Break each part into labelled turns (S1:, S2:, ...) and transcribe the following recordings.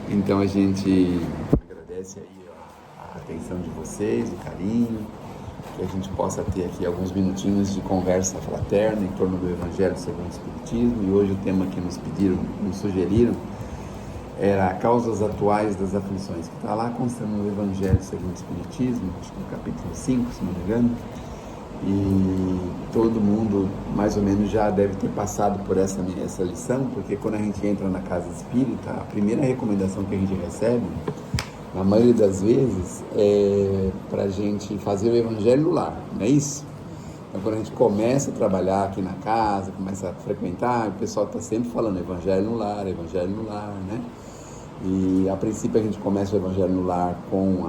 S1: Então a gente agradece aí a atenção de vocês, o carinho, que a gente possa ter aqui alguns minutinhos de conversa fraterna em torno do Evangelho segundo o Espiritismo. E hoje o tema que nos pediram, nos sugeriram, era causas atuais das aflições, que está lá constando no Evangelho segundo o Espiritismo, acho que no capítulo 5, se não me engano. E todo mundo mais ou menos já deve ter passado por essa lição, porque quando a gente entra na casa espírita, a primeira recomendação que a gente recebe, na maioria das vezes, é para a gente fazer o Evangelho no lar, não é isso? Então, quando a gente começa a trabalhar aqui na casa, começa a frequentar, o pessoal está sempre falando Evangelho no lar, né? E a princípio a gente começa o Evangelho no lar com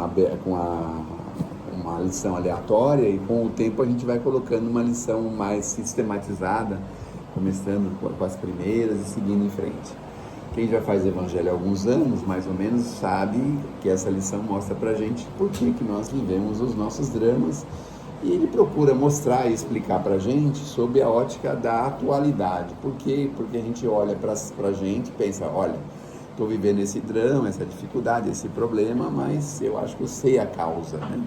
S1: uma lição aleatória, e com o tempo a gente vai colocando uma lição mais sistematizada, começando com as primeiras e seguindo em frente. Quem já faz Evangelho há alguns anos, mais ou menos, sabe que essa lição mostra pra gente por que nós vivemos os nossos dramas, e ele procura mostrar e explicar pra gente sob a ótica da atualidade. Por quê? Porque a gente olha pra gente e pensa, olha, estou vivendo esse drama, essa dificuldade, esse problema, mas eu acho que eu sei a causa, né?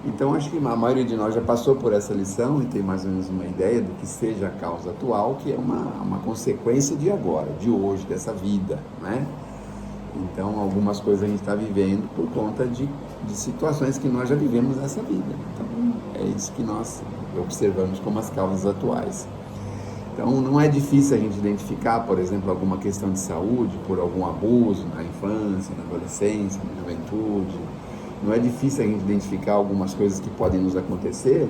S1: Então, acho que a maioria de nós já passou por essa lição e tem mais ou menos uma ideia do que seja a causa atual, que é uma consequência de agora, de hoje, dessa vida, né? Então, algumas coisas a gente está vivendo por conta de situações que nós já vivemos nessa vida. Então, é isso que nós observamos como as causas atuais. Então, não é difícil a gente identificar, por exemplo, alguma questão de saúde por algum abuso na infância, na adolescência, na juventude. Não é difícil a gente identificar algumas coisas que podem nos acontecer,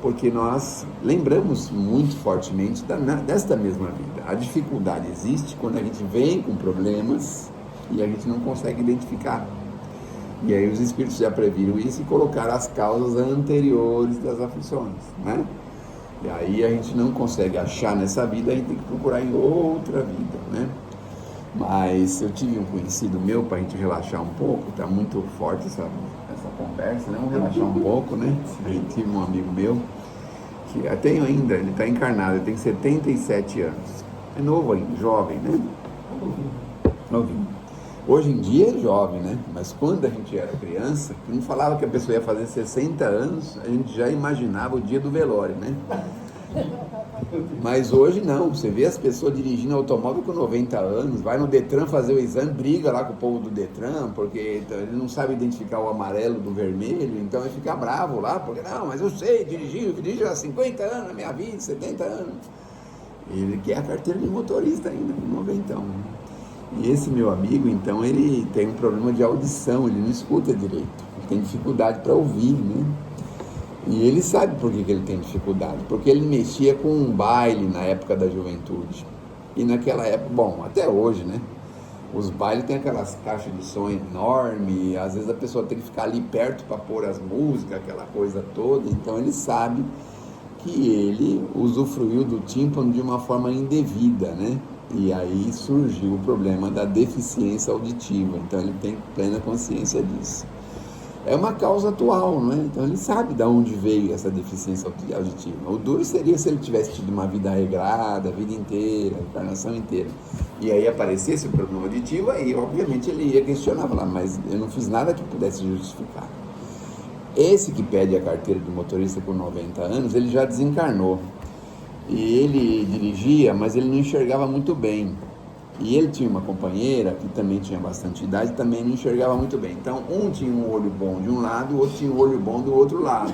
S1: porque nós lembramos muito fortemente desta mesma vida. A dificuldade existe quando a gente vem com problemas e a gente não consegue identificar. E aí os espíritos já previram isso e colocaram as causas anteriores das aflições, né? E aí a gente não consegue achar nessa vida, a gente tem que procurar em outra vida, né? Mas eu tive um conhecido meu, para a gente relaxar um pouco, está muito forte essa conversa, né? Vamos relaxar um pouco, né? A gente tive um amigo meu, que eu tenho ainda, ele está encarnado, ele tem 77 anos. É novo ainda, jovem, né? Novinho. Hoje em dia é jovem, né? Mas quando a gente era criança, que não falava que a pessoa ia fazer 60 anos, a gente já imaginava o dia do velório, né? Mas hoje não, você vê as pessoas dirigindo automóvel com 90 anos, vai no Detran fazer o exame, briga lá com o povo do Detran, porque ele não sabe identificar o amarelo do vermelho, então ele fica bravo lá, porque não, mas eu sei dirigir, eu dirijo há 50 anos na minha vida, 70 anos. Ele quer a carteira de motorista ainda, com 90 anos. E esse meu amigo, então, ele tem um problema de audição, ele não escuta direito, ele tem dificuldade para ouvir, né? E ele sabe por que ele tem dificuldade, porque ele mexia com um baile na época da juventude. E naquela época, bom, até hoje, né? Os bailes tem aquelas caixas de som enormes, às vezes a pessoa tem que ficar ali perto para pôr as músicas, aquela coisa toda. Então ele sabe que ele usufruiu do tímpano de uma forma indevida, né? E aí surgiu o problema da deficiência auditiva. Então ele tem plena consciência disso. É uma causa atual, não é? Então ele sabe de onde veio essa deficiência auditiva. O duro seria se ele tivesse tido uma vida regrada, a vida inteira, a encarnação inteira. E aí aparecesse o problema auditivo, aí obviamente ele ia questionar, falar, mas eu não fiz nada que pudesse justificar. Esse que pede a carteira de motorista com 90 anos, ele já desencarnou. E ele dirigia, mas ele não enxergava muito bem. E ele tinha uma companheira que também tinha bastante idade, também não enxergava muito bem. Então, um tinha um olho bom de um lado, o outro tinha um olho bom do outro lado.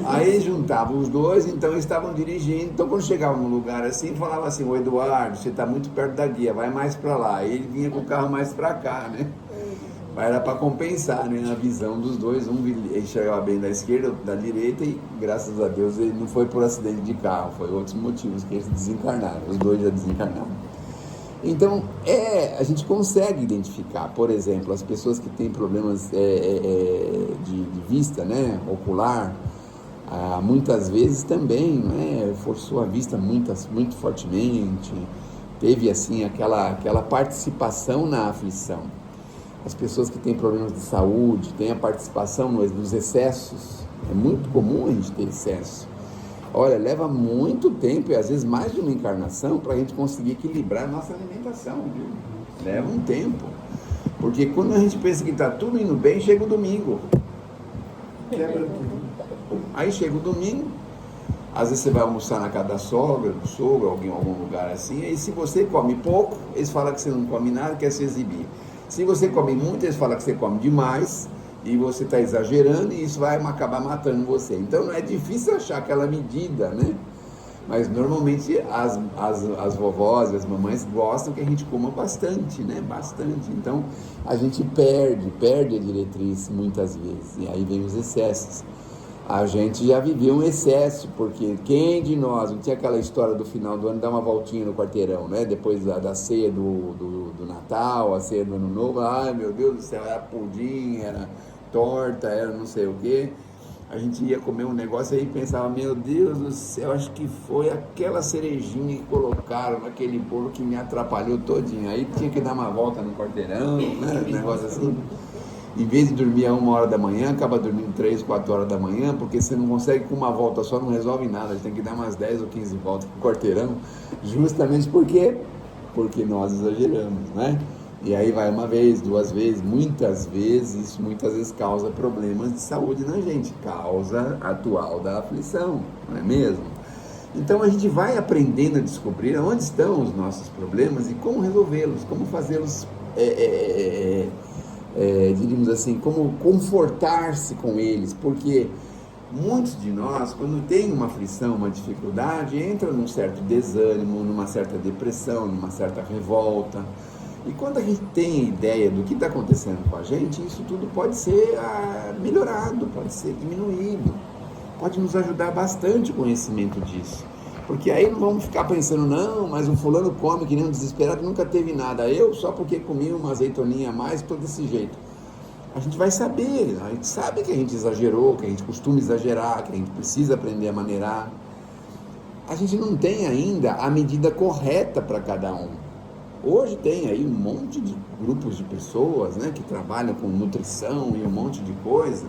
S1: Aí juntavam os dois, então eles estavam dirigindo. Então, quando chegavam num lugar assim, falava assim, ô Eduardo, você está muito perto da guia, vai mais para lá. E ele vinha com o carro mais para cá, né? Era para compensar, né? Na visão dos dois, um enxergava bem da esquerda, outro da direita, e graças a Deus ele não foi por acidente de carro, foi outros motivos que eles desencarnaram, os dois já desencarnaram. Então, a gente consegue identificar, por exemplo, as pessoas que têm problemas de vista, né, ocular, muitas vezes também, né, forçou a vista muito fortemente, teve assim aquela participação na aflição. As pessoas que têm problemas de saúde, têm a participação nos excessos, é muito comum a gente ter excesso. Olha, leva muito tempo, e às vezes mais de uma encarnação, para a gente conseguir equilibrar a nossa alimentação, viu? Leva um tempo. Porque quando a gente pensa que está tudo indo bem, chega o domingo.
S2: Quebra tudo.
S1: Aí chega o domingo, às vezes você vai almoçar na casa da sogra, do sogro, alguém em algum lugar assim, aí se você come pouco, eles falam que você não come nada, quer se exibir. Se você come muito, eles falam que você come demais, e você está exagerando, e isso vai acabar matando você. Então não é difícil achar aquela medida, né? Mas normalmente as vovós e as mamães gostam que a gente coma bastante, né? Bastante. Então a gente perde a diretriz muitas vezes, e aí vem os excessos. A gente já viveu um excesso, porque quem de nós não tinha aquela história do final do ano, dar uma voltinha no quarteirão, né? Depois da ceia do Natal, a ceia do Ano Novo, ai meu Deus do céu, era pudim, era torta, era não sei o quê. A gente ia comer um negócio aí e pensava, meu Deus do céu, acho que foi aquela cerejinha que colocaram naquele bolo que me atrapalhou todinho. Aí tinha que dar uma volta no quarteirão, né? Um negócio assim. Em vez de dormir a 1 hora da manhã, acaba dormindo 3, 4 horas da manhã, porque você não consegue com uma volta só, não resolve nada, a gente tem que dar umas 10 ou 15 voltas no quarteirão, justamente porque nós exageramos, né? E aí vai uma vez, 2 vezes, muitas vezes causa problemas de saúde na gente, causa atual da aflição, não é mesmo? Então a gente vai aprendendo a descobrir onde estão os nossos problemas e como resolvê-los, como fazê-los, diríamos assim, como confortar-se com eles, porque muitos de nós, quando tem uma aflição, uma dificuldade, entra num certo desânimo, numa certa depressão, numa certa revolta. E quando a gente tem a ideia do que está acontecendo com a gente, isso tudo pode ser melhorado, pode ser diminuído, pode nos ajudar bastante o conhecimento disso. Porque aí não vamos ficar pensando, não, mas o fulano come que nem um desesperado, nunca teve nada. Eu, só porque comi uma azeitoninha a mais, estou desse jeito. A gente vai saber, a gente sabe que a gente exagerou, que a gente costuma exagerar, que a gente precisa aprender a maneirar. A gente não tem ainda a medida correta para cada um. Hoje tem aí um monte de grupos de pessoas, né, que trabalham com nutrição e um monte de coisa,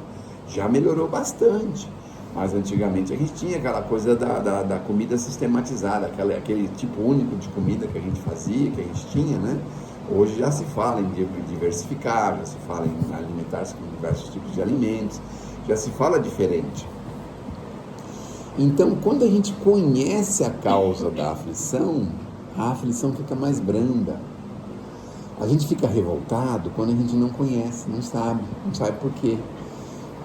S1: já melhorou bastante. Mas antigamente a gente tinha aquela coisa da comida sistematizada, aquele tipo único de comida que a gente fazia, que a gente tinha, né? Hoje já se fala em diversificar, já se fala em alimentar-se com diversos tipos de alimentos, já se fala diferente. Então, quando a gente conhece a causa da aflição, a aflição fica mais branda. A gente fica revoltado quando a gente não conhece, não sabe por quê.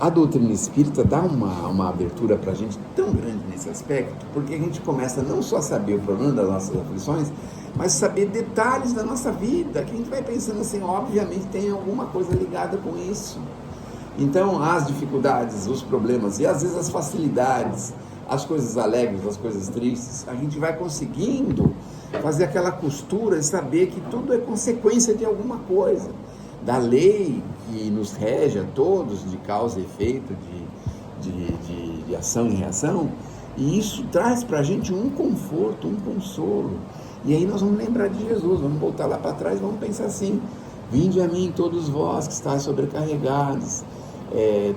S1: A doutrina espírita dá uma abertura para a gente tão grande nesse aspecto, porque a gente começa não só a saber o problema das nossas aflições, mas saber detalhes da nossa vida, que a gente vai pensando assim, obviamente tem alguma coisa ligada com isso. Então, as dificuldades, os problemas e às vezes as facilidades, as coisas alegres, as coisas tristes, a gente vai conseguindo fazer aquela costura e saber que tudo é consequência de alguma coisa, da lei que nos rege a todos, de causa e efeito, de ação e reação, e isso traz para a gente um conforto, um consolo. E aí nós vamos lembrar de Jesus, vamos voltar lá para trás, vamos pensar assim, vinde a mim todos vós que estáis sobrecarregados,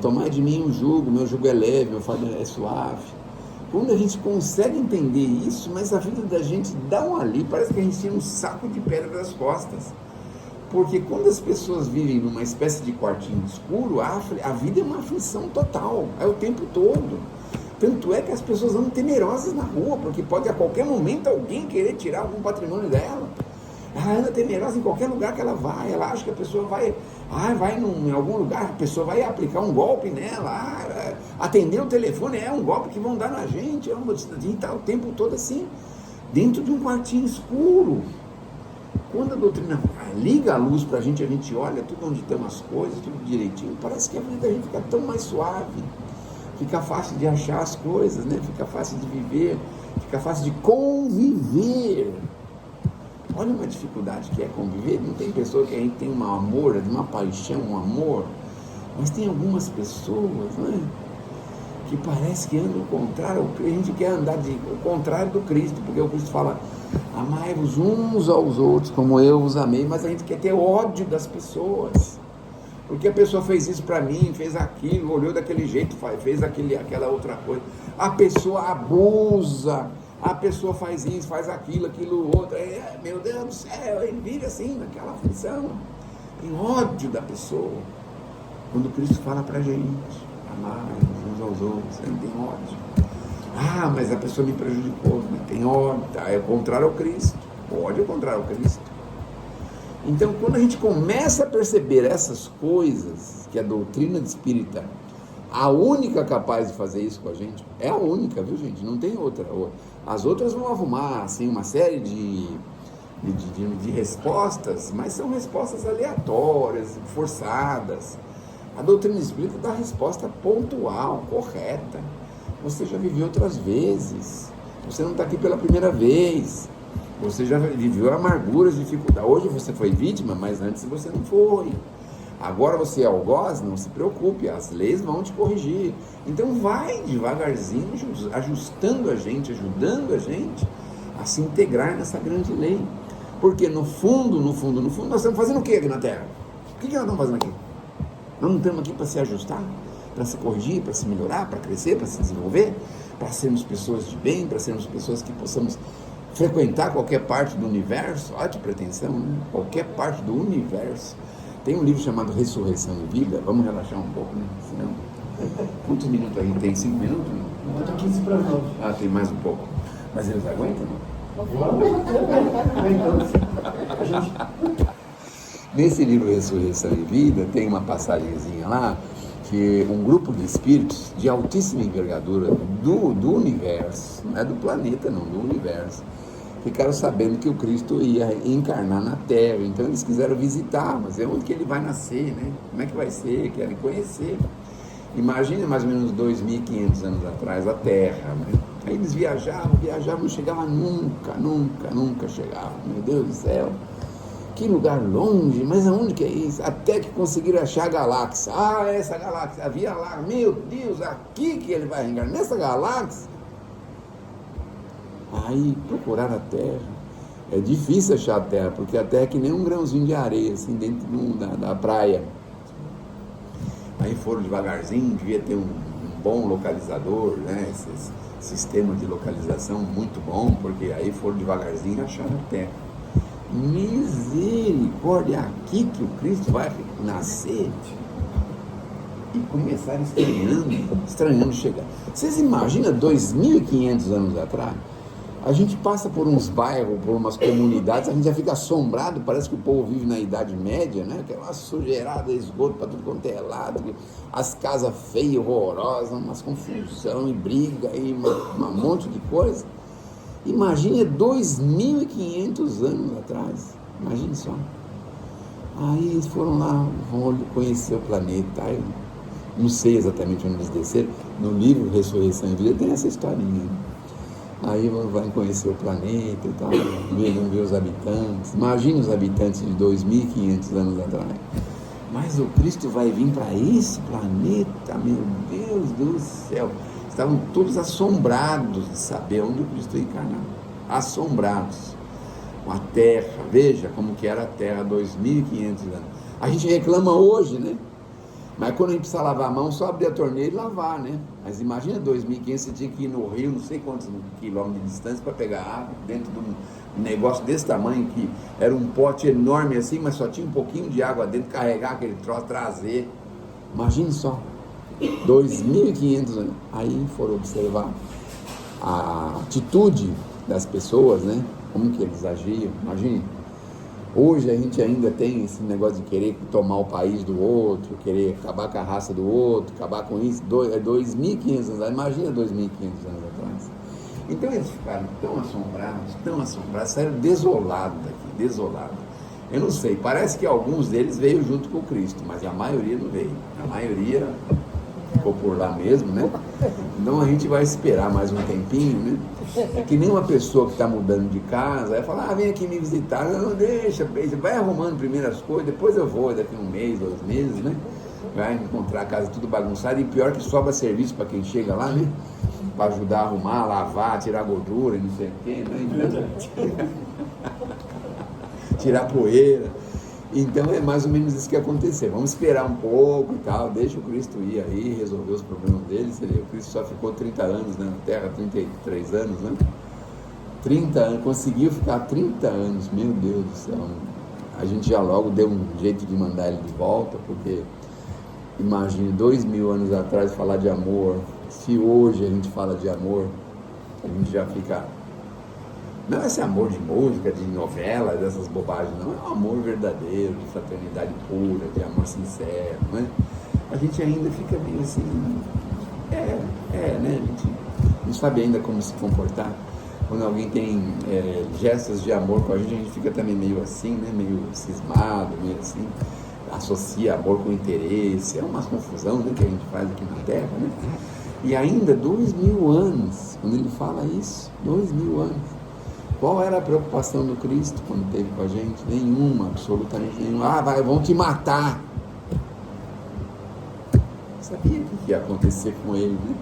S1: tomai de mim o jugo, meu jugo é leve, meu fardo é suave. Quando a gente consegue entender isso, mas a vida da gente dá um alívio, parece que a gente tira um saco de pedra das costas. Porque quando as pessoas vivem numa espécie de quartinho escuro, a vida é uma aflição total, é o tempo todo. Tanto é que as pessoas andam temerosas na rua, porque pode a qualquer momento alguém querer tirar algum patrimônio dela. Ela anda temerosa em qualquer lugar que ela vai, ela acha que a pessoa vai em algum lugar, a pessoa vai aplicar um golpe nela, atender o telefone é um golpe que vão dar na gente, a gente está o tempo todo assim, dentro de um quartinho escuro. Quando a doutrina liga a luz para a gente olha tudo onde estão as coisas, tudo direitinho, parece que a vida da gente fica tão mais suave, fica fácil de achar as coisas, né? Fica fácil de viver, fica fácil de conviver. Olha uma dificuldade que é conviver. Não tem pessoa que a gente tem um amor, uma paixão, um amor, mas tem algumas pessoas, né, que parece que andam ao contrário. A gente quer andar ao contrário do Cristo, porque o Cristo fala, amai-vos uns aos outros como eu os amei, mas a gente quer ter ódio das pessoas, porque a pessoa fez isso para mim, fez aquilo, olhou daquele jeito, fez aquela outra coisa, a pessoa abusa, a pessoa faz isso, faz aquilo outro, meu Deus do céu, ele vive assim, naquela aflição. tem ódio da pessoa. Quando Cristo fala pra gente, amar uns aos outros, ele tem ódio. Ah, mas a pessoa me prejudicou, né? Tem ódio, tá? É o contrário ao Cristo. O ódio é o contrário ao Cristo. Então, quando a gente começa a perceber essas coisas, que a doutrina espírita, a única capaz de fazer isso com a gente, é a única, viu, gente? Não tem outra. As outras vão arrumar, assim, uma série de respostas, mas são respostas aleatórias, forçadas. A doutrina espírita dá a resposta pontual, correta. Você já viveu outras vezes. Você não está aqui pela primeira vez. Você já viveu amarguras, dificuldades. Hoje você foi vítima, mas antes você não foi. Agora você é algoz, não se preocupe, as leis vão te corrigir. Então vai devagarzinho, ajustando a gente, ajudando a gente a se integrar nessa grande lei. Porque no fundo, nós estamos fazendo o que aqui na Terra? O que nós estamos fazendo aqui? Nós não estamos aqui para se ajustar, para se corrigir, para se melhorar, para crescer, para se desenvolver, para sermos pessoas de bem, para sermos pessoas que possamos frequentar qualquer parte do universo. Olha que pretensão, né? Qualquer parte do universo. Tem um livro chamado Ressurreição e Vida. Vamos relaxar um pouco, né? Senão, quantos minutos a gente tem? 5 minutos?
S2: Falta 15 para 9.
S1: Ah, tem mais um pouco. Mas eles aguentam, não? Nesse livro Ressurreição e Vida tem uma passagenzinha lá que um grupo de espíritos de altíssima envergadura do universo, não é do planeta não, do universo, ficaram sabendo que o Cristo ia encarnar na Terra. Então eles quiseram visitar, mas é onde que ele vai nascer, né? Como é que vai ser? Querem conhecer. Imagina mais ou menos 2.500 anos atrás a Terra, né? Aí eles viajavam, não chegavam nunca chegavam. Meu Deus do céu, que lugar longe, mas aonde que é isso? Até que conseguiram achar a galáxia. Ah, essa galáxia, havia lá, meu Deus, aqui que ele vai encarnar, nessa galáxia. Aí procuraram a Terra. É difícil achar a Terra, porque a Terra é que nem um grãozinho de areia, assim, dentro da praia. Aí foram devagarzinho, devia ter um bom localizador, né? Esse sistema de localização muito bom, porque aí foram devagarzinho e acharam a Terra. Misericórdia, aqui que o Cristo vai nascer. E começaram estranhando chegar. Vocês imaginam 2.500 anos atrás? A gente passa por uns bairros, por umas comunidades, a gente já fica assombrado, parece que o povo vive na Idade Média, né? Que é uma sujeirada, esgoto para tudo quanto é lado, as casas feias, horrorosas, umas confusão e briga e um monte de coisa. Imagine 2.500 anos atrás, imagine só. Aí eles foram lá, vão conhecer o planeta. Aí, não sei exatamente onde eles desceram, no livro Ressurreição e Vida tem essa historinha. Aí vai conhecer o planeta e tal, vão ver os habitantes. Imagina os habitantes de 2.500 anos atrás. Mas o Cristo vai vir para esse planeta, meu Deus do céu. Estavam todos assombrados de saber onde o Cristo ia encarnar. Assombrados com a Terra. Veja como que era a Terra há 2.500 anos. A gente reclama hoje, né? Mas quando a gente precisa lavar a mão, só abrir a torneira e lavar, né? Mas imagina 2.500, você tinha que ir no rio, não sei quantos quilômetros de distância para pegar água, dentro de um negócio desse tamanho, que era um pote enorme assim, mas só tinha um pouquinho de água dentro, carregar aquele troço, trazer. Imagine só, 2.500 anos. Aí foram observar a atitude das pessoas, né? Como que eles agiam, imagine. Hoje a gente ainda tem esse negócio de querer tomar o país do outro, querer acabar com a raça do outro, acabar com isso. 2.500 anos, imagina 2.500 anos atrás. Então eles ficaram tão assombrados, saíram desolados daqui, desolados. Eu não sei, parece que alguns deles veio junto com o Cristo, mas a maioria não veio. A maioria ficou por lá mesmo, né? Então a gente vai esperar mais um tempinho, né? É que nem uma pessoa que está mudando de casa, vai falar, vem aqui me visitar, não deixa, vai arrumando primeiro as coisas, depois eu vou, daqui 1 mês, 2 meses, né? Vai encontrar a casa tudo bagunçada, e pior que sobra serviço para quem chega lá, né? Para ajudar a arrumar, lavar, tirar gordura, não sei o quê, né? Então, tirar poeira. Então é mais ou menos isso que aconteceu. Vamos esperar um pouco e tal, deixa o Cristo ir aí, resolver os problemas dele. O Cristo só ficou 30 anos, né, na Terra, 33 anos, né? 30 anos, conseguiu ficar 30 anos, meu Deus do céu. a gente já logo deu um jeito de mandar ele de volta, porque imagine 2000 anos atrás falar de amor. Se hoje a gente fala de amor, a gente já fica... Não é esse amor de música, de novela, dessas bobagens, não. É um amor verdadeiro, de fraternidade pura, de amor sincero, não é? A gente ainda fica meio assim... né? A gente não sabe ainda como se comportar. Quando alguém tem gestos de amor com a gente fica também meio assim, né? Meio cismado, meio assim. Associa amor com interesse. É uma confusão, né, que a gente faz aqui na Terra, né? E ainda 2000 anos, quando ele fala isso, 2000 anos. Qual era a preocupação do Cristo quando esteve com a gente? Nenhuma, absolutamente nenhuma. Vão te matar. Sabia o que ia acontecer com ele, né?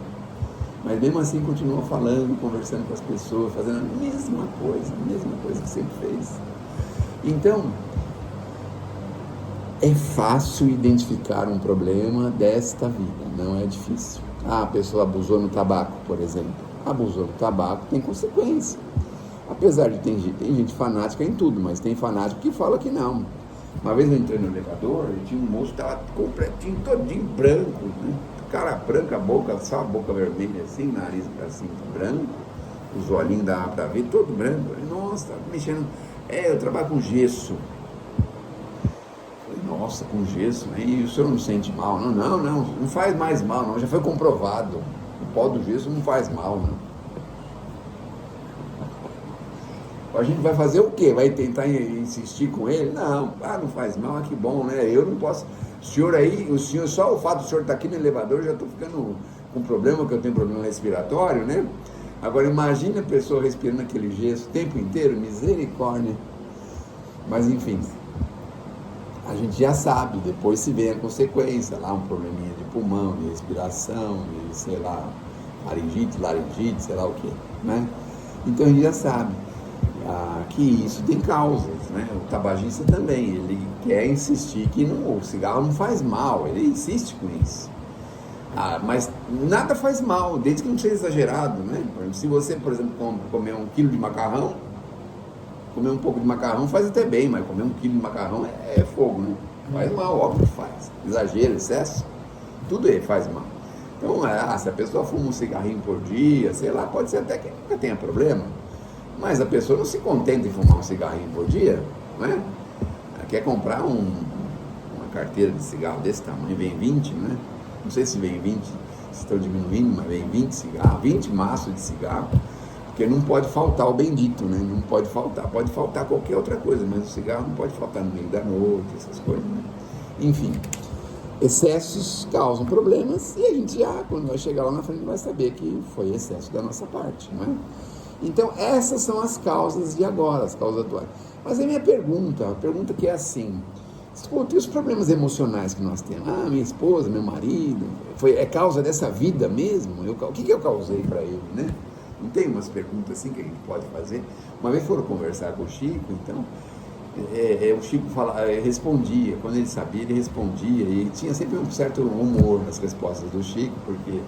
S1: Mas mesmo assim continuou falando, conversando com as pessoas, fazendo a mesma coisa que sempre fez. Então, é fácil identificar um problema desta vida, não é difícil. A pessoa abusou no tabaco, por exemplo. Abusou no tabaco, tem consequência. Apesar de tem gente fanática em tudo, mas tem fanático que fala que não. Uma vez eu entrei no elevador e tinha um moço que estava completinho, todinho branco, né? Cara branca, a boca, só a boca vermelha assim, nariz assim, branco, os olhinhos dava para ver, todo branco. Eu falei, nossa, tá mexendo. Eu trabalho com gesso. Eu falei, nossa, com gesso, né? E o senhor não sente mal? Não faz mais mal, não, já foi comprovado. O pó do gesso não faz mal, não. A gente vai fazer o quê? Vai tentar insistir com ele? Não faz mal, que bom, né? Eu não posso. O senhor, só o fato do senhor estar aqui no elevador, eu já estou ficando com problema, que eu tenho problema respiratório, né? Agora imagine a pessoa respirando aquele gesso o tempo inteiro, misericórdia. Mas enfim, a gente já sabe, depois se vê a consequência, lá um probleminha de pulmão, de respiração, de, sei lá, laringite, sei lá o quê, né? Então a gente já sabe que isso tem causas, né? O tabagista também, ele quer insistir que o cigarro não faz mal, ele insiste com isso. Mas nada faz mal, desde que não seja exagerado, né? Se você, por exemplo, comer 1 quilo de macarrão, comer um pouco de macarrão faz até bem, mas comer 1 quilo de macarrão é fogo, né? Faz mal, óbvio que faz. Exagero, excesso, tudo faz mal. Então, se a pessoa fuma um cigarrinho por dia, sei lá, pode ser até que nunca tenha problema. Mas a pessoa não se contenta em fumar um cigarrinho por dia, não é? Ela quer comprar uma carteira de cigarro desse tamanho, vem 20, né? Não sei se vem 20, se estão diminuindo, mas vem 20 cigarros, 20 maços de cigarro, porque não pode faltar o bendito, né? Não pode faltar qualquer outra coisa, mas o cigarro não pode faltar no meio da noite, essas coisas, né? Enfim, excessos causam problemas e a gente quando vai chegar lá na frente, vai saber que foi excesso da nossa parte, não é? Então, essas são as causas de agora, as causas atuais. Mas a minha pergunta, que é assim, e os problemas emocionais que nós temos? Minha esposa, meu marido, é causa dessa vida mesmo? O que eu causei para ele, né? Não tem umas perguntas assim que a gente pode fazer? Uma vez foram conversar com o Chico, então, o Chico respondia, quando ele sabia, ele respondia, e ele tinha sempre um certo humor nas respostas do Chico, porque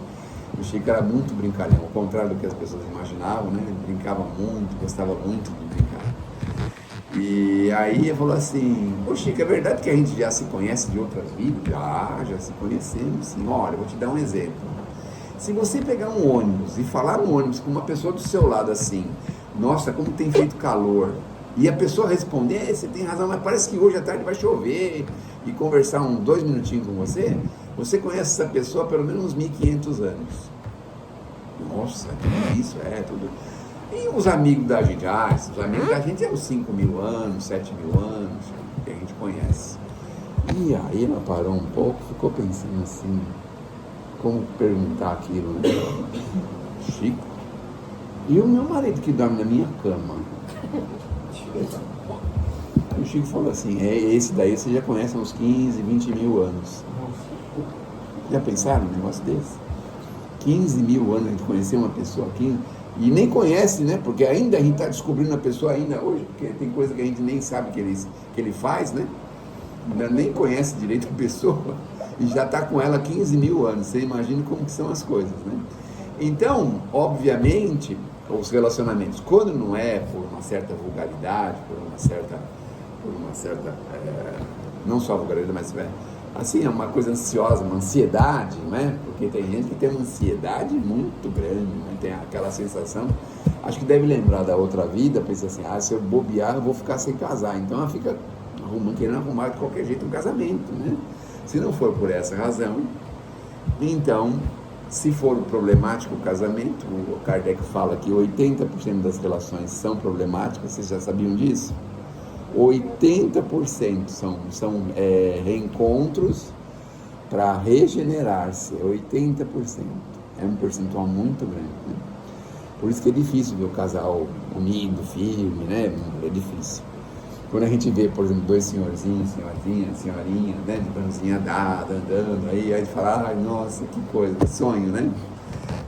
S1: o Chico era muito brincalhão, ao contrário do que as pessoas imaginavam, né? Ele brincava muito, gostava muito de brincar. E aí ele falou assim, Chico, é verdade que a gente já se conhece de outras vidas? Já se conhecemos, sim. Olha, vou te dar um exemplo. Se você pegar um ônibus e falar no ônibus com uma pessoa do seu lado assim, nossa, como tem feito calor, e a pessoa responder, você tem razão, mas parece que hoje à tarde vai chover, e conversar 2 minutinhos com você, você conhece essa pessoa há pelo menos uns 1500 anos. Nossa, tudo isso, tudo. E os amigos da gente? Os amigos da gente uns 5.000 anos, 7.000 anos, que a gente conhece. E aí ela parou um pouco, ficou pensando assim, como perguntar aquilo, né? Chico, e o meu marido que dorme na minha cama? Aí o Chico falou assim, esse daí você já conhece há uns 15, 20.000 anos. Já pensaram num negócio desse? 15.000 anos a gente conhecer uma pessoa aqui, e nem conhece, né? Porque ainda a gente está descobrindo a pessoa ainda hoje, porque tem coisa que a gente nem sabe que ele faz, né? Nem conhece direito a pessoa, e já está com ela 15.000 anos. Você imagina como que são as coisas, né? Então, obviamente, os relacionamentos, quando não é por uma certa vulgaridade, por uma certa por uma certa, não só vulgaridade, mas assim, é uma coisa ansiosa, uma ansiedade, né? Porque tem gente que tem uma ansiedade muito grande, né? Tem aquela sensação, acho que deve lembrar da outra vida, pensa assim, se eu bobear eu vou ficar sem casar, então ela fica querendo arrumar de qualquer jeito um casamento, né? Se não for por essa razão, então, se for problemático o casamento, o Kardec fala que 80% das relações são problemáticas, vocês já sabiam disso? 80% são reencontros para regenerar-se, 80%. É um percentual muito grande, né? Por isso que é difícil ver o casal unido, firme, né? É difícil. Quando a gente vê, por exemplo, dois senhorzinhos, senhorinha, né, de mãozinha dada, andando, aí a gente fala, nossa, que coisa, que sonho, né?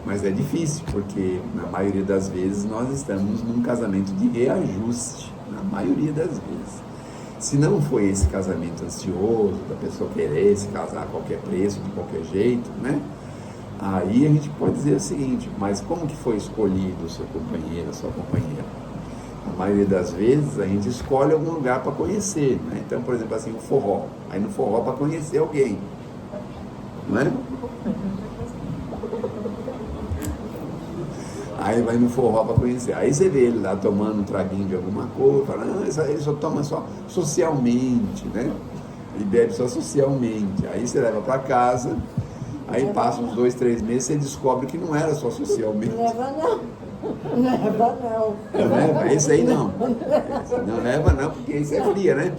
S1: Mas é difícil, porque na maioria das vezes nós estamos num casamento de reajuste, na maioria das vezes. Se não foi esse casamento ansioso, da pessoa querer se casar a qualquer preço, de qualquer jeito, né? Aí a gente pode dizer o seguinte, mas como que foi escolhido o seu companheiro, a sua companheira? A maioria das vezes a gente escolhe algum lugar para conhecer, né? Então, por exemplo, assim, o forró. Aí no forró para conhecer alguém, não é? Aí vai no forró para conhecer. Aí você vê ele lá tomando um traguinho de alguma coisa, fala, ele só toma só socialmente, né? Ele bebe só socialmente. Aí você leva para casa, aí passa uns 2, 3 meses, você descobre que não era só socialmente.
S3: Leva não. Leva não.
S1: Não leva? Esse aí não. Não leva não, porque isso é fria, né?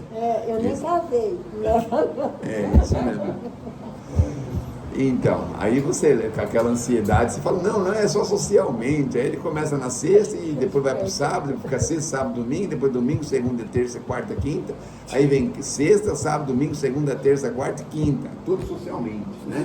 S3: Eu nem casei. Leva não.
S1: É, isso mesmo. Então, aí você, com aquela ansiedade, você fala, não, é só socialmente. Aí ele começa na sexta e depois vai pro sábado, fica sexta, sábado, domingo, depois domingo, segunda, terça, quarta, quinta. Aí vem sexta, sábado, domingo, segunda, terça, quarta e quinta. Tudo socialmente, né?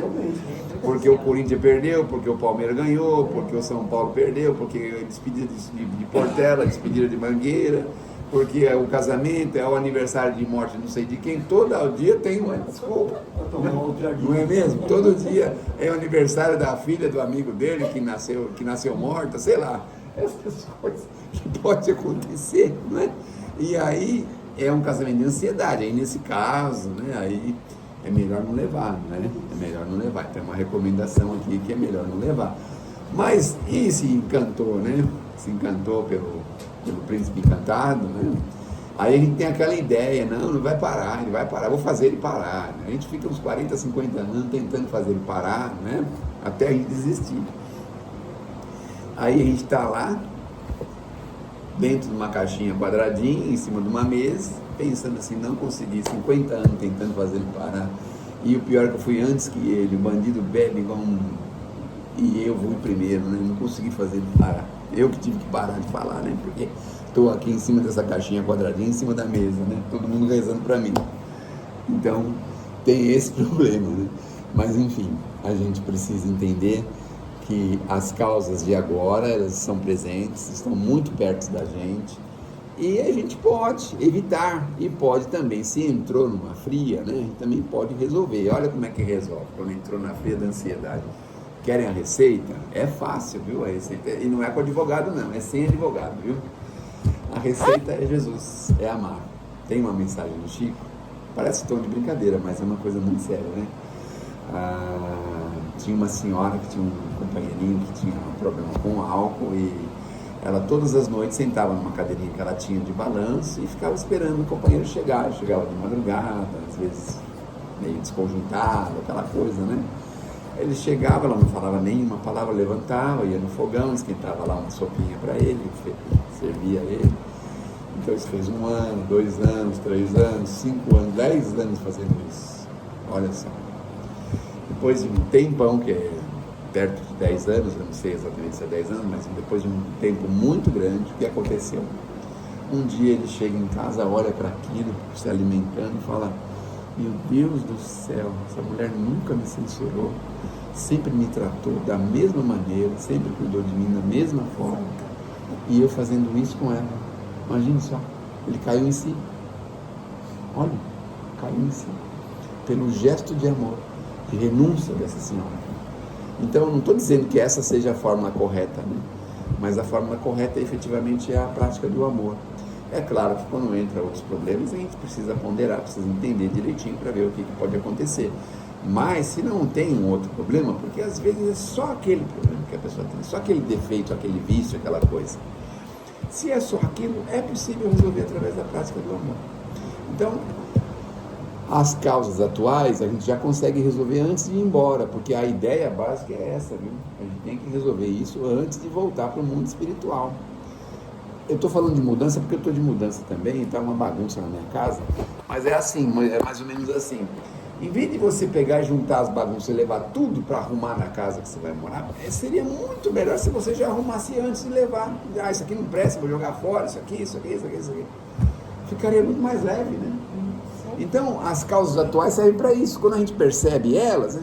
S1: Porque o Corinthians perdeu, porque o Palmeiras ganhou, porque o São Paulo perdeu, porque despedida de Portela, despedida de Mangueira, porque é o casamento, é o aniversário de morte não sei de quem, todo dia tem uma desculpa. Não é mesmo? Todo dia é o aniversário da filha do amigo dele que nasceu morta, sei lá. Essas coisas que pode acontecer, né? E aí é um casamento de ansiedade. Aí nesse caso, né? Aí é melhor não levar, né? É melhor não levar. Tem uma recomendação aqui que é melhor não levar. Mas e se encantou, né? Se encantou pelo príncipe encantado, né? Aí a gente tem aquela ideia, não vai parar, ele vai parar, vou fazer ele parar, né? A gente fica uns 40, 50 anos tentando fazer ele parar, né? Até a gente desistir. Aí a gente está lá, dentro de uma caixinha quadradinha, em cima de uma mesa, pensando assim, não consegui, 50 anos tentando fazer ele parar. E o pior é que eu fui antes que ele, o bandido bebe igual e eu fui primeiro, né? Não consegui fazer ele parar. Eu que tive que parar de falar, né? Porque estou aqui em cima dessa caixinha quadradinha, em cima da mesa, né? Todo mundo rezando para mim. Então, tem esse problema, né? Mas, enfim, a gente precisa entender que as causas de agora, elas são presentes, estão muito perto da gente, e a gente pode evitar, e pode também, se entrou numa fria, né? A gente também pode resolver. Olha como é que resolve, quando entrou na fria da ansiedade. Querem a receita? É fácil, viu? A receita, e não é com advogado não, é sem advogado, viu? A receita é Jesus, é amar. Tem uma mensagem do Chico, parece tom de brincadeira, mas é uma coisa muito séria, né? Tinha uma senhora que tinha um companheirinho que tinha um problema com álcool e ela todas as noites sentava numa cadeirinha que ela tinha de balanço e ficava esperando o companheiro chegar. Ele chegava de madrugada, às vezes meio desconjuntado, aquela coisa, né? Ele chegava, ela não falava nenhuma palavra, levantava, ia no fogão, esquentava lá uma sopinha para ele, servia ele. Então isso fez 1 ano, 2 anos, 3 anos, 5 anos, 10 anos fazendo isso. Olha só. Depois de um tempão, que é perto de 10 anos, eu não sei exatamente se é 10 anos, mas depois de um tempo muito grande, o que aconteceu? Um dia ele chega em casa, olha para aquilo, se alimentando e fala, meu Deus do céu, essa mulher nunca me censurou, sempre me tratou da mesma maneira, sempre cuidou de mim da mesma forma, e eu fazendo isso com ela. Imagine só, ele caiu em si. Olha, caiu em si. Pelo gesto de amor, de renúncia dessa senhora. Então, eu não estou dizendo que essa seja a forma correta, né? Mas a forma correta efetivamente é a prática do amor. É claro que quando entra outros problemas, a gente precisa ponderar, precisa entender direitinho para ver o que pode acontecer. Mas se não tem um outro problema, porque às vezes é só aquele problema que a pessoa tem, só aquele defeito, aquele vício, aquela coisa. Se é só aquilo, é possível resolver através da prática do amor. Então, as causas atuais a gente já consegue resolver antes de ir embora, porque a ideia básica é essa, viu? A gente tem que resolver isso antes de voltar para o mundo espiritual. Eu estou falando de mudança porque eu estou de mudança também, está uma bagunça na minha casa, mas é assim, é mais ou menos assim. Em vez de você pegar e juntar as bagunças e levar tudo para arrumar na casa que você vai morar, seria muito melhor se você já arrumasse antes de levar. Ah, isso aqui não presta, vou jogar fora, isso aqui. Ficaria muito mais leve, né? Então, as causas atuais servem para isso. Quando a gente percebe elas,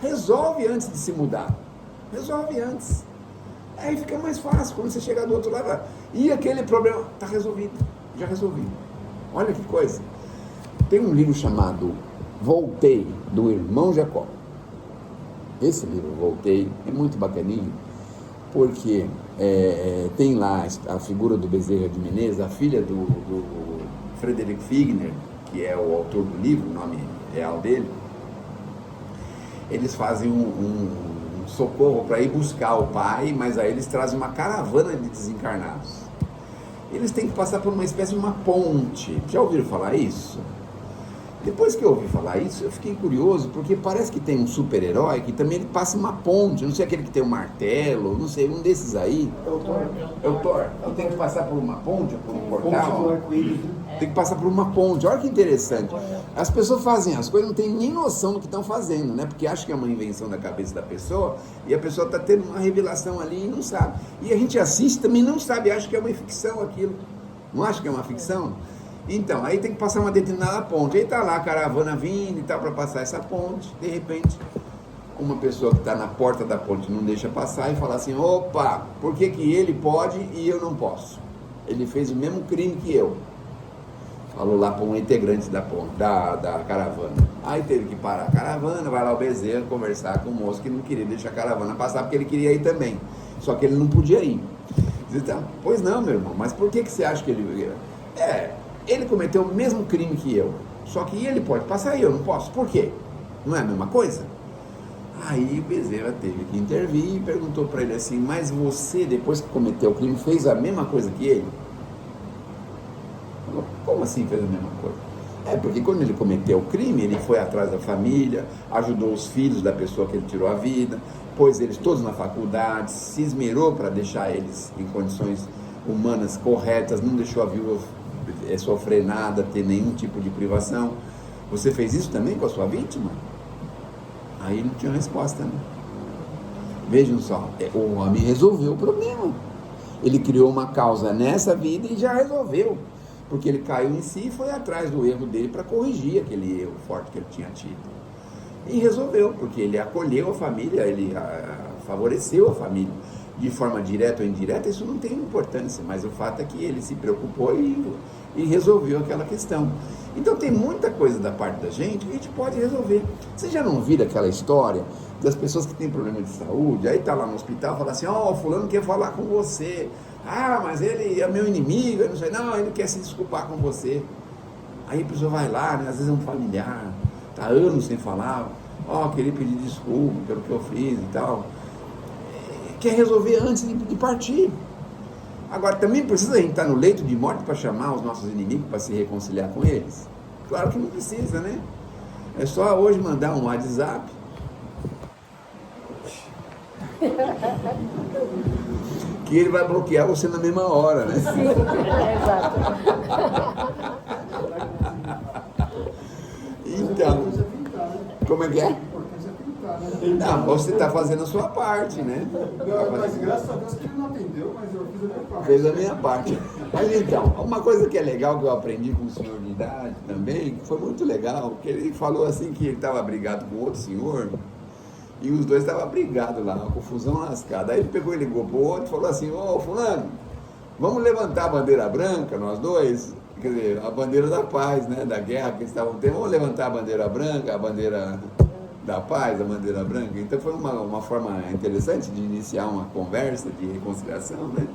S1: resolve antes de se mudar. Resolve antes. Aí fica mais fácil, quando você chegar do outro lado, e aquele problema está resolvido, já resolvi. Olha que coisa. Tem um livro chamado Voltei, do irmão Jacó. Esse livro, Voltei, é muito bacaninho, porque tem lá a figura do Bezerra de Menezes, a filha do Frederick Figner, que é o autor do livro, o nome real dele. Eles fazem um socorro para ir buscar o pai, mas aí eles trazem uma caravana de desencarnados. Eles têm que passar por uma espécie de uma ponte. Já ouviram falar isso? Depois que eu ouvi falar isso, eu fiquei curioso, porque parece que tem um super-herói que também ele passa uma ponte, não sei aquele que tem um martelo, não sei, um desses aí.
S2: É o Thor.
S1: É o Thor. Ele tem que passar por uma ponte, por um portal.
S2: Ponte do arco-íris, né?
S1: Tem que passar por uma ponte. Olha que interessante. As pessoas fazem as coisas, não tem nem noção do que estão fazendo, né? Porque acham que é uma invenção da cabeça da pessoa e a pessoa está tendo uma revelação ali e não sabe. E a gente assiste também não sabe, acha que é uma ficção aquilo. Não acha que é uma ficção? Então, aí tem que passar uma determinada ponte. Aí está lá a caravana vindo e tal para passar essa ponte. De repente, uma pessoa que está na porta da ponte não deixa passar e fala assim: opa, por que ele pode e eu não posso? Ele fez o mesmo crime que eu. Falou lá para um integrante da caravana. Aí teve que parar a caravana, vai lá o Bezerra conversar com o moço que não queria deixar a caravana passar porque ele queria ir também. Só que ele não podia ir. Então, pois não, meu irmão, mas por que você acha que ele... Ele cometeu o mesmo crime que eu, só que ele pode passar e eu não posso. Por quê? Não é a mesma coisa? Aí o Bezerra teve que intervir e perguntou para ele assim: mas você, depois que cometeu o crime, fez a mesma coisa que ele? Falou: como assim fez a mesma coisa? Porque quando ele cometeu o crime, ele foi atrás da família, ajudou os filhos da pessoa que ele tirou a vida, pôs eles todos na faculdade, se esmerou para deixar eles em condições humanas corretas, não deixou a viúva sofrer nada, ter nenhum tipo de privação. Você fez isso também com a sua vítima? Aí não tinha resposta, né? Vejam só, o homem resolveu o problema. Ele criou uma causa nessa vida e já resolveu, porque ele caiu em si e foi atrás do erro dele para corrigir aquele erro forte que ele tinha tido. E resolveu, porque ele acolheu a família, ele favoreceu a família. De forma direta ou indireta, isso não tem importância, mas o fato é que ele se preocupou e resolveu aquela questão. Então tem muita coisa da parte da gente que a gente pode resolver. Você já não viu aquela história das pessoas que têm problema de saúde, aí tá lá no hospital, fala assim: fulano quer falar com você, mas ele é meu inimigo, eu não sei, não, ele quer se desculpar com você. Aí a pessoa vai lá, né, às vezes é um familiar, tá anos sem falar, queria pedir desculpa pelo que eu fiz e tal. Quer resolver antes de partir. Agora, também precisa a gente estar no leito de morte para chamar os nossos inimigos para se reconciliar com eles? Claro que não precisa, né? É só hoje mandar um WhatsApp. Que ele vai bloquear você na mesma hora, né?
S3: Sim, exato.
S1: Então, como é que é? Não, você está fazendo a sua parte, né?
S2: Mas graças a Deus que ele não atendeu, mas eu fiz a minha parte.
S1: Fez a minha parte. Mas então, uma coisa que é legal, que eu aprendi com o senhor de idade também, que foi muito legal, que ele falou assim que ele estava brigado com outro senhor, e os dois estavam brigados lá, uma confusão lascada. Aí ele pegou e ligou para o outro e falou assim: fulano, vamos levantar a bandeira branca, nós dois? Quer dizer, a bandeira da paz, né? Da guerra que eles estavam tendo. Vamos levantar a bandeira branca, a bandeira da paz, a bandeira branca. Então foi uma forma interessante de iniciar uma conversa de reconciliação, né?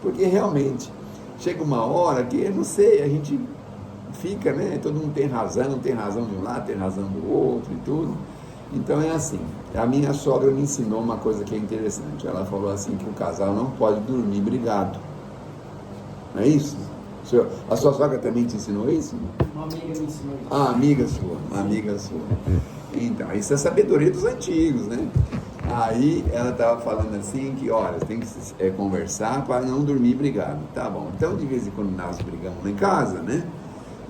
S1: Porque realmente chega uma hora que, eu não sei, a gente fica, né? Todo mundo tem razão de um lado, tem razão do outro e tudo. Então é assim, a minha sogra me ensinou uma coisa que é interessante. Ela falou assim que o casal não pode dormir brigado. Não é isso? A sua sogra também te ensinou isso?
S4: Uma amiga me ensinou isso.
S1: Ah, uma amiga sua. Então, isso é sabedoria dos antigos, né? Aí ela estava falando assim que, olha, tem que conversar para não dormir brigado. Tá bom, então de vez em quando nós brigamos lá em casa, né?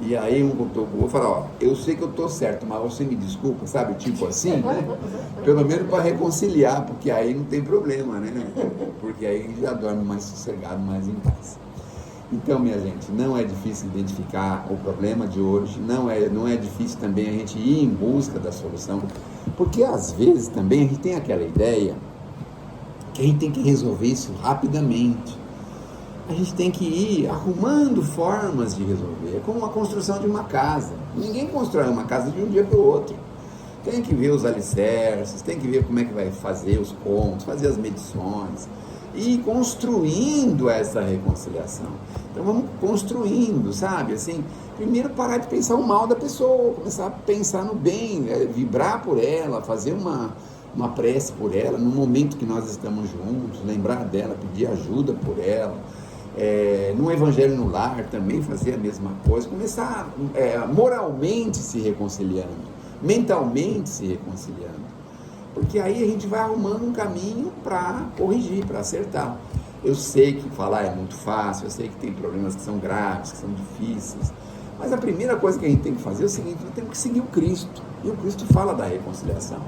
S1: E aí um contou com o outro, falou, ó, eu sei que eu tô certo, mas você me desculpa, sabe? Tipo assim, né? Pelo menos para reconciliar, porque aí não tem problema, né? Porque aí já dorme mais sossegado, mais em paz. Então, minha gente, não é difícil identificar o problema de hoje, não é difícil também a gente ir em busca da solução, porque às vezes também a gente tem aquela ideia que a gente tem que resolver isso rapidamente. A gente tem que ir arrumando formas de resolver. É como a construção de uma casa. Ninguém constrói uma casa de um dia para o outro. Tem que ver os alicerces, tem que ver como é que vai fazer os pontos, fazer as medições e ir construindo essa reconciliação. Então vamos construindo, sabe? Assim, primeiro parar de pensar o mal da pessoa, começar a pensar no bem, vibrar por ela, fazer uma prece por ela, no momento que nós estamos juntos, lembrar dela, pedir ajuda por ela. No Evangelho no Lar também fazer a mesma coisa, começar moralmente se reconciliando, mentalmente se reconciliando, porque aí a gente vai arrumando um caminho para corrigir, para acertar. Eu sei que falar é muito fácil, eu sei que tem problemas que são graves, que são difíceis, mas a primeira coisa que a gente tem que fazer é o seguinte: nós temos que seguir o Cristo, e o Cristo fala da reconciliação.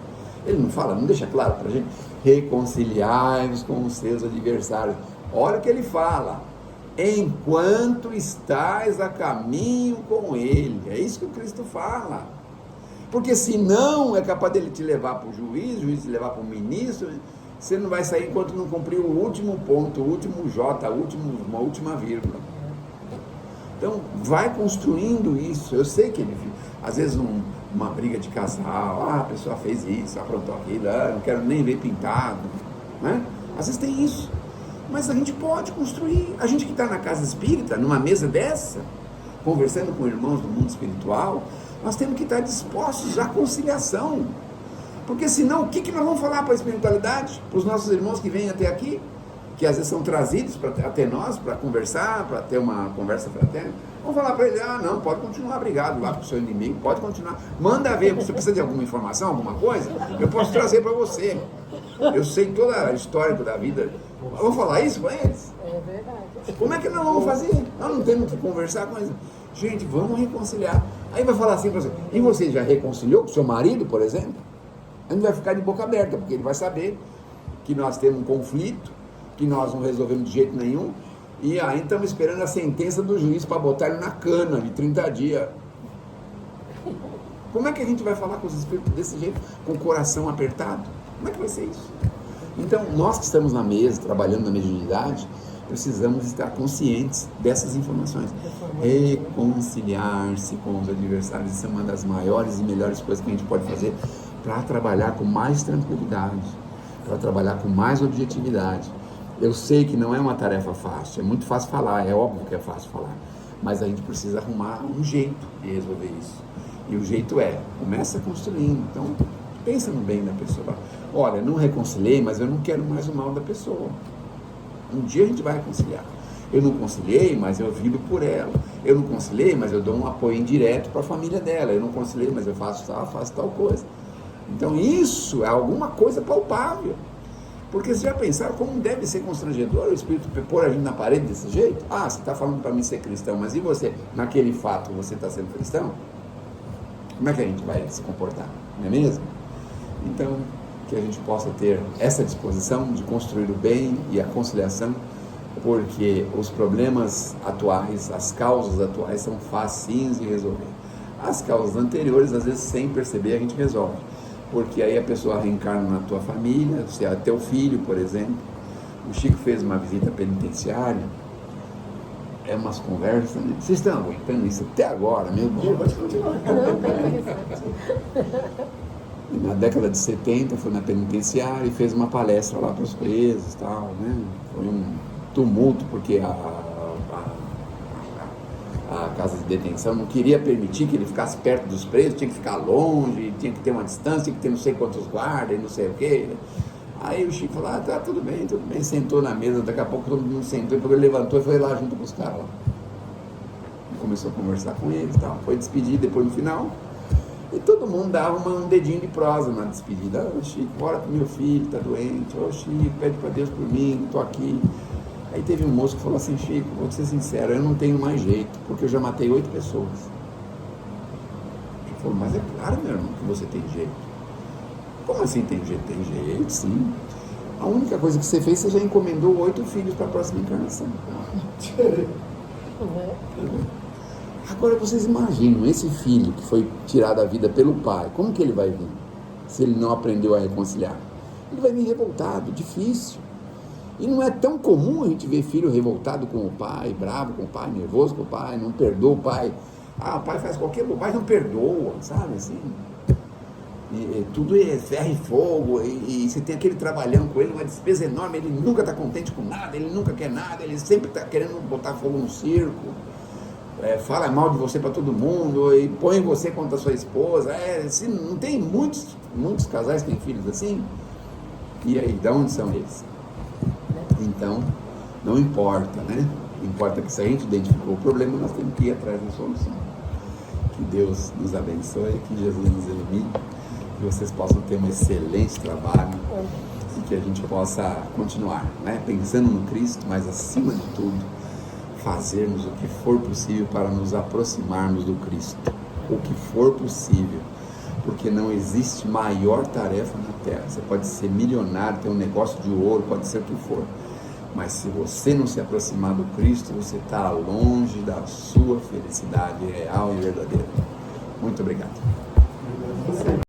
S1: Ele não fala, não deixa claro para a gente, reconciliai-vos com os seus adversários. Olha o que ele fala: enquanto estais a caminho com ele. É isso que o Cristo fala. Porque senão é capaz dele te levar para o juiz te levar para o ministro, você não vai sair enquanto não cumprir o último ponto, o último J, uma última vírgula. Então, vai construindo isso. Eu sei que ele, às vezes, uma briga de casal, a pessoa fez isso, aprontou aquilo, não quero nem ver pintado, né? Às vezes tem isso. Mas a gente pode construir. A gente que está na casa espírita, numa mesa dessa, conversando com irmãos do mundo espiritual, nós temos que estar dispostos à conciliação. Porque senão, o que nós vamos falar para a espiritualidade? Para os nossos irmãos que vêm até aqui, que às vezes são trazidos até nós, para conversar, para ter uma conversa fraterna. Vamos falar para ele: não, pode continuar brigado lá com o seu inimigo, pode continuar. Manda ver, você precisa de alguma informação, alguma coisa? Eu posso trazer para você. Eu sei toda a história da vida. Vamos falar isso para eles?
S3: É verdade.
S1: Como é que nós vamos fazer? Nós não temos que conversar com eles. Gente, vamos reconciliar. Aí vai falar assim para você: e você já reconciliou com seu marido, por exemplo? Ele vai ficar de boca aberta, porque ele vai saber que nós temos um conflito, que nós não resolvemos de jeito nenhum, e aí estamos esperando a sentença do juiz para botar ele na cana de 30 dias. Como é que a gente vai falar com os espíritos desse jeito, com o coração apertado? Como é que vai ser isso? Então, nós que estamos na mesa, trabalhando na mediunidade, precisamos estar conscientes dessas informações. Reconciliar-se com os adversários, isso é uma das maiores e melhores coisas que a gente pode fazer para trabalhar com mais tranquilidade, para trabalhar com mais objetividade. Eu sei que não é uma tarefa fácil, é muito fácil falar, é óbvio que é fácil falar, mas a gente precisa arrumar um jeito de resolver isso. E o jeito começa construindo. Então, pensa no bem da pessoa. Olha, não reconciliei, mas eu não quero mais o mal da pessoa. Um dia a gente vai reconciliar. Eu não conciliei, mas eu vibro por ela. Eu não conciliei, mas eu dou um apoio indireto para a família dela. Eu não conciliei, mas eu faço tal coisa. Então isso é alguma coisa palpável. Porque vocês já pensaram como deve ser constrangedor o espírito pôr a gente na parede desse jeito? Você está falando para mim ser cristão, mas e você, naquele fato, você está sendo cristão? Como é que a gente vai se comportar? Não é mesmo? Então, que a gente possa ter essa disposição de construir o bem e a conciliação, porque os problemas atuais, as causas atuais são facinhos de resolver. As causas anteriores, às vezes, sem perceber, a gente resolve. Porque aí a pessoa reencarna na tua família, você é teu filho, por exemplo. O Chico fez uma visita penitenciária, umas conversas, né? Vocês estão aguentando isso até agora, meu Deus?
S2: Pode continuar.
S1: Na década de 70 foi na penitenciária e fez uma palestra lá para os presos e tal, né? Foi um tumulto, porque casa de detenção, não queria permitir que ele ficasse perto dos presos, tinha que ficar longe, tinha que ter uma distância, tinha que ter não sei quantos guardas e não sei o quê. Aí o Chico falou, tá, tudo bem, sentou na mesa, daqui a pouco todo mundo sentou, depois ele levantou e foi lá junto com os caras lá. Começou a conversar com eles e tal, foi despedir depois no final, e todo mundo dava um dedinho de prosa na despedida. Ô Chico, ora pro meu filho, tá doente, ô Chico, pede pra Deus por mim, tô aqui. Aí teve um moço que falou assim, Chico, vou ser sincero, eu não tenho mais jeito, porque eu já matei 8 pessoas. Ele falou, mas é claro, meu irmão, que você tem jeito. Como assim tem jeito? Tem jeito, sim. A única coisa que você fez, você já encomendou 8 filhos para a próxima encarnação. Agora vocês imaginam, esse filho que foi tirado da vida pelo pai, como que ele vai vir? Se ele não aprendeu a reconciliar? Ele vai vir revoltado, difícil. E não é tão comum a gente ver filho revoltado com o pai, bravo com o pai, nervoso com o pai, não perdoa o pai. Ah, o pai faz qualquer bobagem, não perdoa, sabe assim? Tudo é ferro e fogo, e você tem aquele trabalhão com ele, uma despesa enorme, ele nunca está contente com nada, ele nunca quer nada, ele sempre está querendo botar fogo no circo, fala mal de você para todo mundo, e põe você contra a sua esposa, assim, não tem muitos casais que têm filhos assim? E aí, de onde são eles? Então, não importa, né? Importa que se a gente identificou o problema, nós temos que ir atrás da solução. Que Deus nos abençoe, que Jesus nos ilumine, que vocês possam ter um excelente trabalho e que a gente possa continuar, né? Pensando no Cristo, mas acima de tudo, fazermos o que for possível para nos aproximarmos do Cristo. O que for possível, porque não existe maior tarefa na Terra. Você pode ser milionário, ter um negócio de ouro, pode ser o que for, mas se você não se aproximar do Cristo, você está longe da sua felicidade real e verdadeira. Muito obrigado.